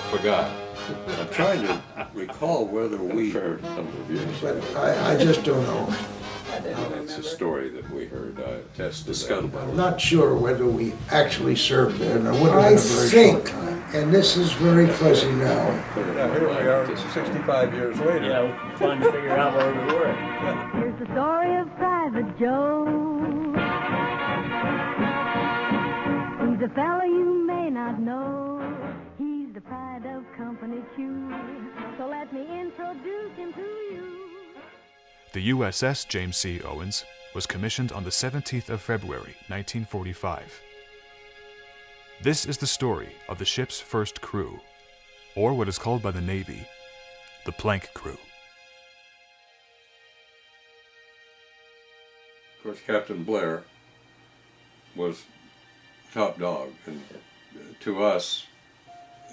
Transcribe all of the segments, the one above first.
forgot. I'm trying to recall whether we heard a number of years But ago. I just don't know. It's a story that we heard. I tested The that. scuttlebutt. I'm not sure whether we actually served there, and it would have I been a very short think, time. And this is very fuzzy now. Now here we are, 65 years later. Yeah, trying to figure out where we were. Here's the story of Private Joe. He's a fellow you may not know. He's the pride of Company Q. So let me introduce him to you. The U.S.S. James C. Owens was commissioned on the 17th of February, 1945. This is the story of the ship's first crew, or what is called by the Navy, the plank crew. Of course, Captain Blair was top dog, and to us,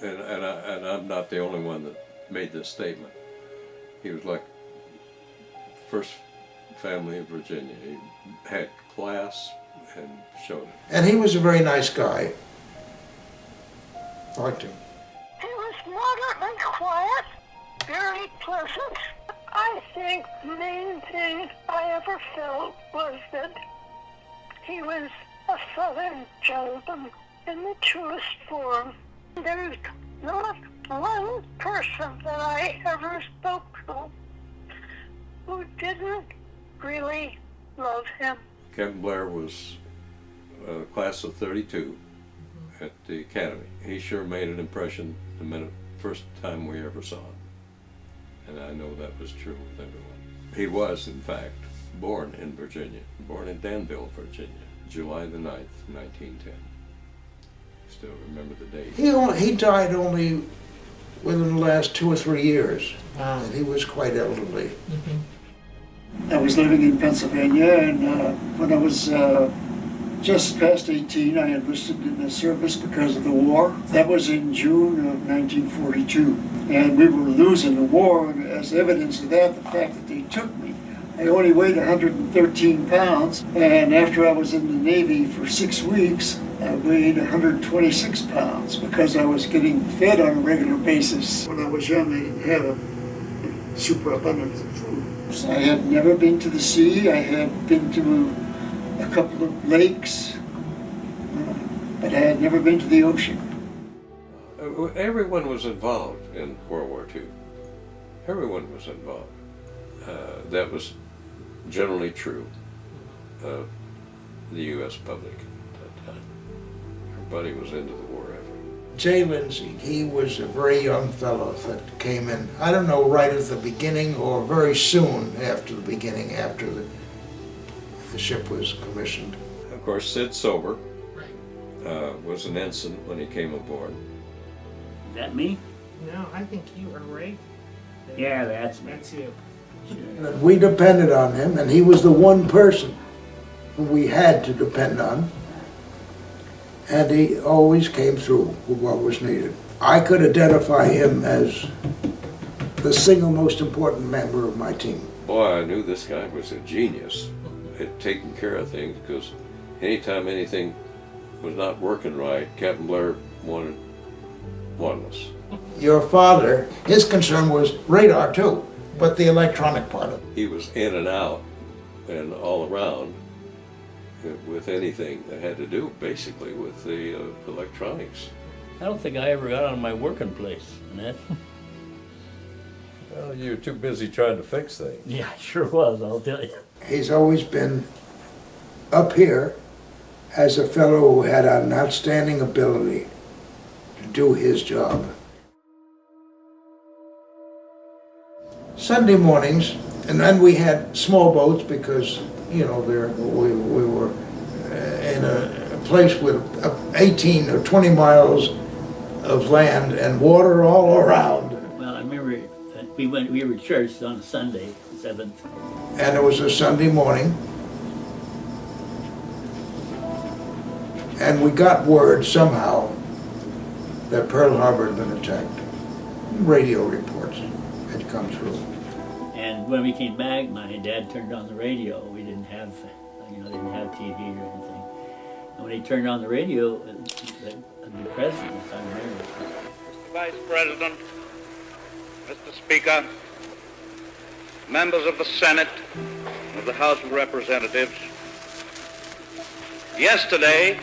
and I'm not the only one that made this statement, he was like first family of Virginia. He had class and showed it. And he was a very nice guy. I liked him. He was moderately quiet, very pleasant. I think the main thing I ever felt was that he was a Southern gentleman in the truest form. There's not one person that I ever spoke to who didn't really love him. Captain Blair was class of 32 at the academy. He sure made an impression the first time we ever saw him. And I know that was true with everyone. He was, in fact, born in Virginia, born in Danville, Virginia, July the 9th, 1910. Still remember the date. He died only within the last 2 or 3 years. And he was quite elderly. I was living in Pennsylvania, and when I was just past 18, I enlisted in the service because of the war. That was in June of 1942. And we were losing the war, and as evidence of that, the fact that they took me. I only weighed 113 pounds, and after I was in the Navy for 6 weeks, I weighed 126 pounds because I was getting fed on a regular basis. When I was young, I didn't have a superabundance of food. I had never been to the sea. I had been to a couple of lakes, but I had never been to the ocean. Everyone was involved in World War II. Everyone was involved. That was generally true of the U.S. public at that time. Everybody was into the war effort. Jay Lindsay, he was a very young fellow that came in, I don't know, right at the beginning or very soon after the beginning, after the ship was commissioned. Of course, Sid Sober was an ensign when he came aboard. Is that me? No, I think you are right. Yeah, that's me. That's you. And we depended on him, and he was the one person who we had to depend on. And he always came through with what was needed. I could identify him as the single most important member of my team. Boy, I knew this guy was a genius at taking care of things, because anytime anything was not working right, Captain Blair wanted us. Your father, his concern was radar too, but the electronic part of it. He was in and out and all around with anything that had to do basically with the electronics. I don't think I ever got on my working place, Annette. Well, you were too busy trying to fix things. Yeah, I sure was, I'll tell you. He's always been up here as a fellow who had an outstanding ability to do his job. Sunday mornings, and then we had small boats because, you know, we were in a place with 18 or 20 miles of land and water all around. Well, I remember that we were at church on a Sunday, 7th. And it was a Sunday morning. And we got word somehow that Pearl Harbor had been attacked. Radio reports had come through. And when we came back, my dad turned on the radio. We didn't have, they didn't have TV or anything. And when he turned on the radio, the president, I remember, Vice President, Mr. Speaker, members of the Senate, of the House of Representatives, yesterday,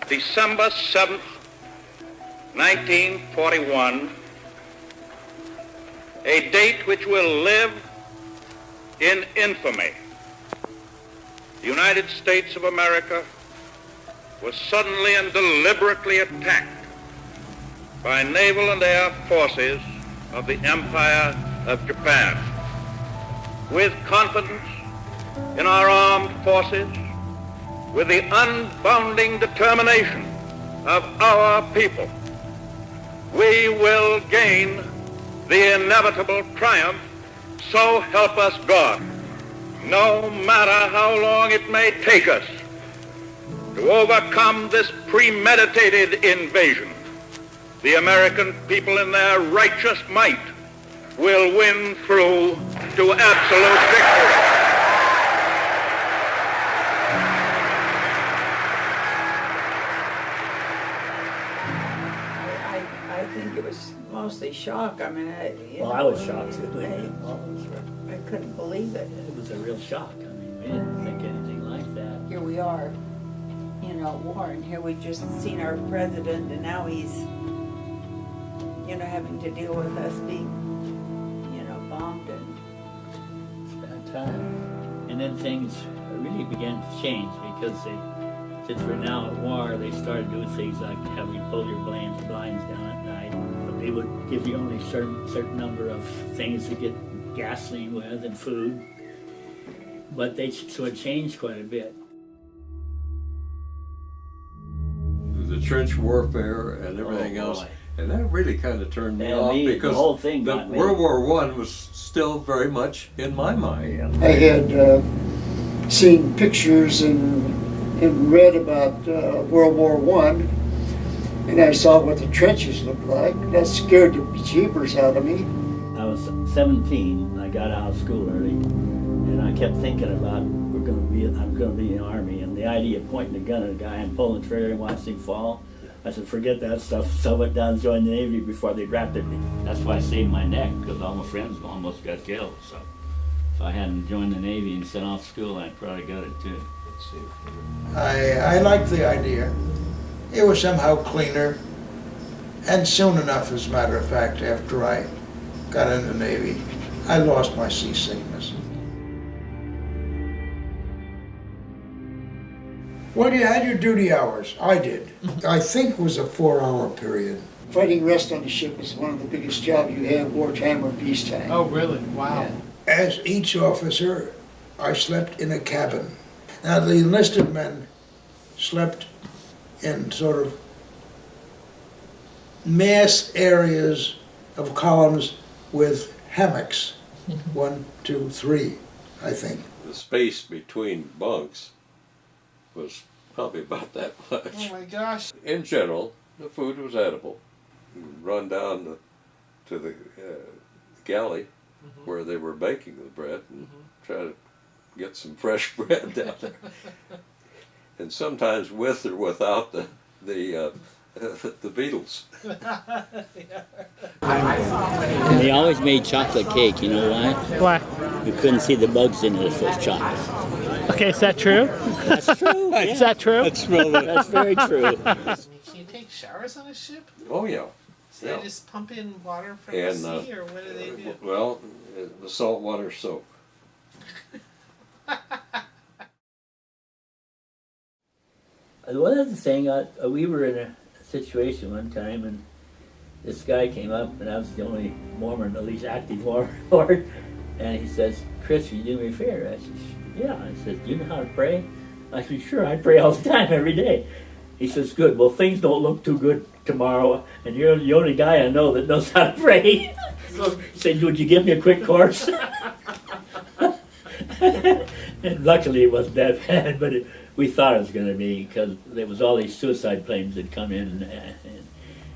December 7th, 1941, a date which will live in infamy, the United States of America was suddenly and deliberately attacked by naval and air forces of the Empire of Japan. With confidence in our armed forces, with the unbounding determination of our people, we will gain the inevitable triumph, so help us God, no matter how long it may take us to overcome this premeditated invasion. The American people in their righteous might will win through to absolute victory. I think it was mostly shock. I mean, I was shocked too. I couldn't believe it. It was a real shock. I mean, we didn't think anything like that. Here we are, at war, and here we just seen our president, and now he's, having to deal with us being, bombed and. It's a bad time. And then things really began to change because since we're now at war, they started doing things like having you pull your blinds down at night. But they would give you only certain number of things to get gasoline with and food. But so it changed quite a bit. The trench warfare and everything else, and that really kind of turned me off because the whole thing World War I was still very much in my mind. I had seen pictures and read about World War I, and I saw what the trenches looked like. That scared the bejeebers out of me. I was 17 and I got out of school early, and I kept thinking about I'm going to be in the Army, and the idea of pointing a gun at a guy and pulling the trigger and watching him fall, I said, forget that stuff. So I went down and joined the Navy before they drafted me. That's why I saved my neck, because all my friends almost got killed. So if I hadn't joined the Navy and sent off school, I'd probably got it too. I liked the idea. It was somehow cleaner, and soon enough, as a matter of fact, after I got in the Navy, I lost my seasickness. Well, you had your duty hours. I did. I think it was a 4-hour period. Fighting rest on the ship is one of the biggest jobs you have, wartime or peacetime. Oh, really? Wow. Yeah. As each officer, I slept in a cabin. Now, the enlisted men slept in sort of mass areas of columns with hammocks. 1, 2, 3, I think. The space between bunks was probably about that much. Oh my gosh. In general, the food was edible. You'd run down to the galley where they were baking the bread and try to get some fresh bread down there. And sometimes with or without the beetles. And they always made chocolate cake, you know why? Why? You couldn't see the bugs in it if it was chocolate. Okay, is that true? That's true. Yeah. Is that true? That's very true. Can you take showers on a ship? Oh yeah. So they just pump in water from And, the sea, or what do they do? Well, the saltwater soap. One other thing, we were in a situation one time, and this guy came up, and I was the only Mormon, at least active Mormon, and he says, Chris, will you do me a favor? I said, yeah. I said, do you know how to pray? I said, sure, I pray all the time, every day. He says, good, well, things don't look too good tomorrow, and you're the only guy I know that knows how to pray. So he said, would you give me a quick course? And luckily it wasn't that bad, but we thought it was going to be, because there was all these suicide planes that come in.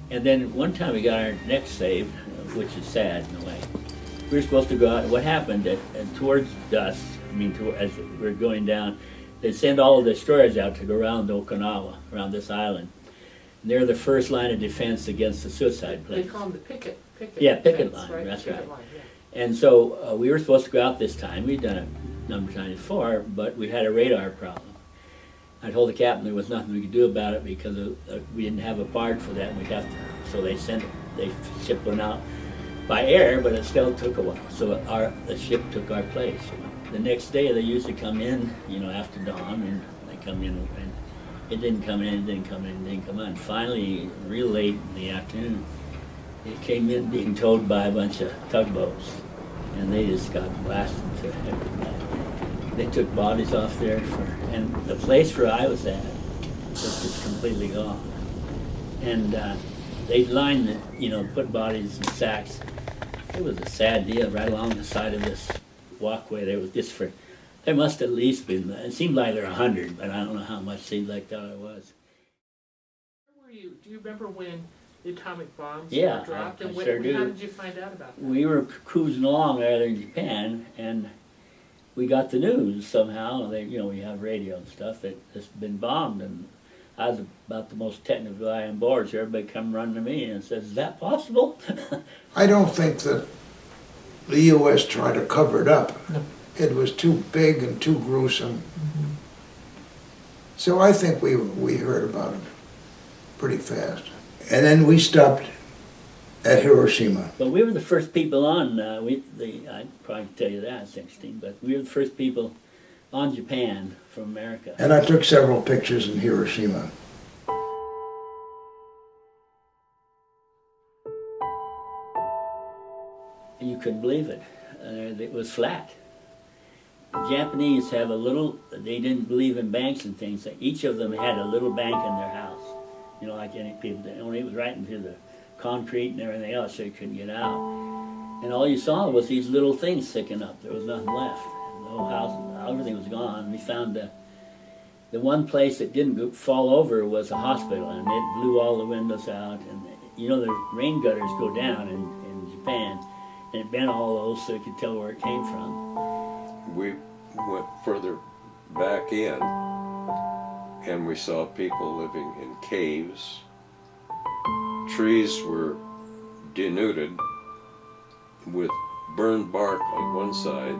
And then one time we got our necks saved, which is sad in a way. We were supposed to go out. What happened, and towards dusk, as we were going down, they send all the destroyers out to go around Okinawa, around this island. They're the first line of defense against the suicide They planes. call them the picket. Yeah, picket fence, line, that's Picket right. line, yeah. And so we were supposed to go out this time. We'd done it a number of times before, but we had a radar problem. I told the captain there was nothing we could do about it because we didn't have a part for that. And we'd have to, so they shipped one out by air, but it still took a while. So the ship took our place. The next day they used to come in, after dawn, and they come in, and it didn't come in, it didn't come in, it didn't come in. Finally, real late in the afternoon, it came in being towed by a bunch of tugboats, and they just got blasted to heck. They took bodies off there, and the place where I was at was just completely gone. And they'd lined put bodies in sacks. It was a sad deal right along the side of this walkway. There was just there must at least been, it seemed like there were 100, but I don't know how much seemed like that it was. Where were you? Do you remember when the atomic bombs Yeah, were dropped? I And sure do. how did you find out about that? We were cruising along there in Japan, and we got the news somehow. We have radio and stuff that it's been bombed, and I was about the most technical guy on board, so everybody come running to me and says, "Is that possible?" I don't think that the U.S. tried to cover it up. No. It was too big and too gruesome. So I think we heard about it pretty fast. And then we stopped at Hiroshima. But we were the first people on. I'd probably tell you that, 16. But we were the first people on Japan from America. And I took several pictures in Hiroshima. And you couldn't believe it. It was flat. The Japanese have they didn't believe in banks and things. Each of them had a little bank in their house. Like any people did. Only it was right into the concrete and everything else, so you couldn't get out. And all you saw was these little things sticking up. There was nothing left. The whole house, everything was gone. We found the one place that didn't fall over was a hospital, and it blew all the windows out. And the rain gutters go down in Japan, and it bent all those so you could tell where it came from. We went further back in, and we saw people living in caves. Trees were denuded with burned bark on one side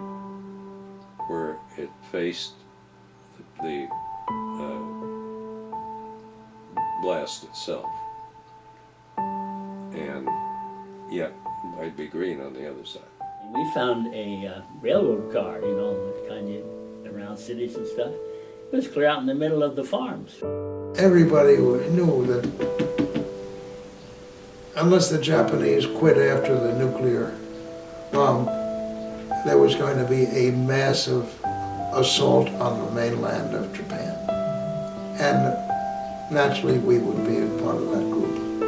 where it faced the blast itself, and yet I'd be green on the other side. We found a railroad car, kind of around cities and stuff. It was clear out in the middle of the farms. Everybody knew that unless the Japanese quit after the nuclear bomb, there was going to be a massive assault on the mainland of Japan. And naturally we would be a part of that group.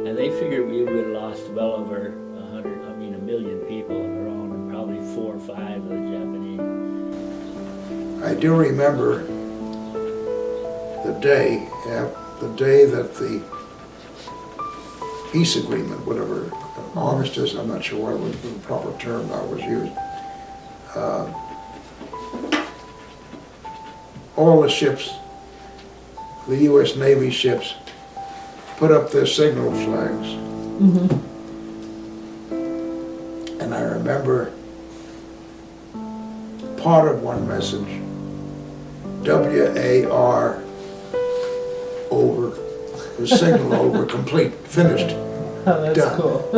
And they figured we would have lost well over 1 million people on our own, and probably 4 or 5 of the Japanese. I do remember the day that the peace agreement, whatever, armistice, I'm not sure what was the proper term that was used. All the ships, the U.S. Navy ships, put up their signal flags. And I remember part of one message, WAR, over, the signal over, complete, finished, That's done. cool.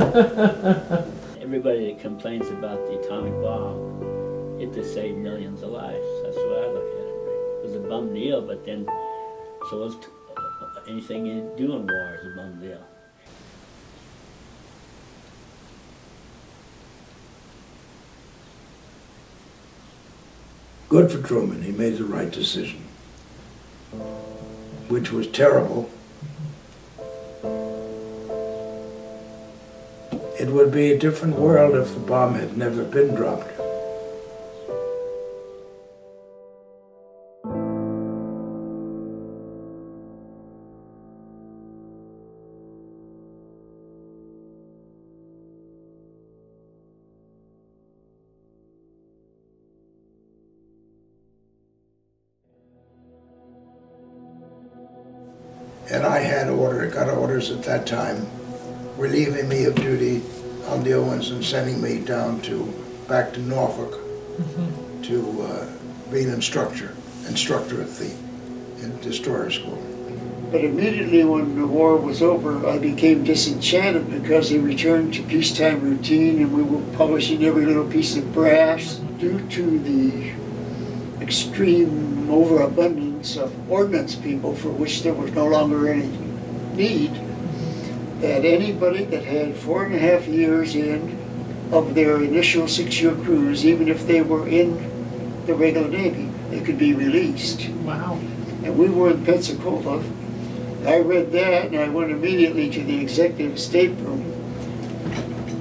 Everybody that complains about the atomic bomb, it just saved millions of lives. That's the way I look at it. It was a bum deal, but then so was anything you do in war is a bum deal. Good for Truman, he made the right decision, which was terrible. It would be a different world if the bomb had never been dropped. And I got orders at that time, relieving me of duty on the Owens and sending me back to Norfolk to be an instructor at the destroyer school. But immediately when the war was over, I became disenchanted because they returned to peacetime routine and we were publishing every little piece of brass due to the extreme overabundance of ordnance people for which there was no longer any need, that anybody that had 4.5 years in of their initial 6-year cruise, even if they were in the regular Navy, they could be released. Wow. And we were in Pensacola. I read that and I went immediately to the executive stateroom,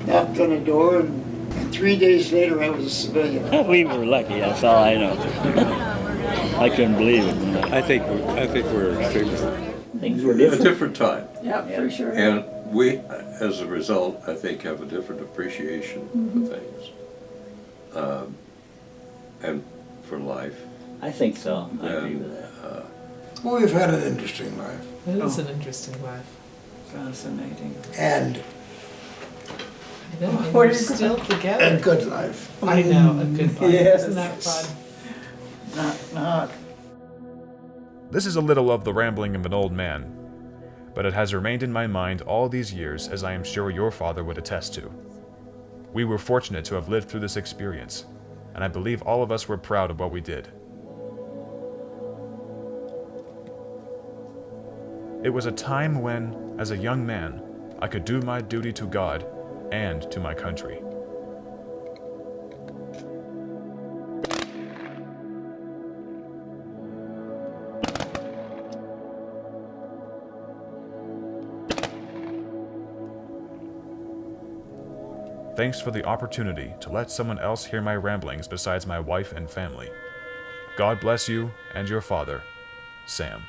knocked on the door, and 3 days later I was a civilian. We were lucky, that's all I know. I couldn't believe it. I think we're extremely Things were a different. different time. Yep, for sure. And we, as a result, I think have a different appreciation for things. And for life. I think so. I agree with that. Well, we've had an interesting life. It is an interesting life. Fascinating. And I know, and we're still together. a good life. I know, a good life. Yes. Isn't that fun? Not. This is a little of the rambling of an old man, but it has remained in my mind all these years, as I am sure your father would attest to. We were fortunate to have lived through this experience, and I believe all of us were proud of what we did. It was a time when, as a young man, I could do my duty to God and to my country. Thanks for the opportunity to let someone else hear my ramblings besides my wife and family. God bless you and your father, Sam.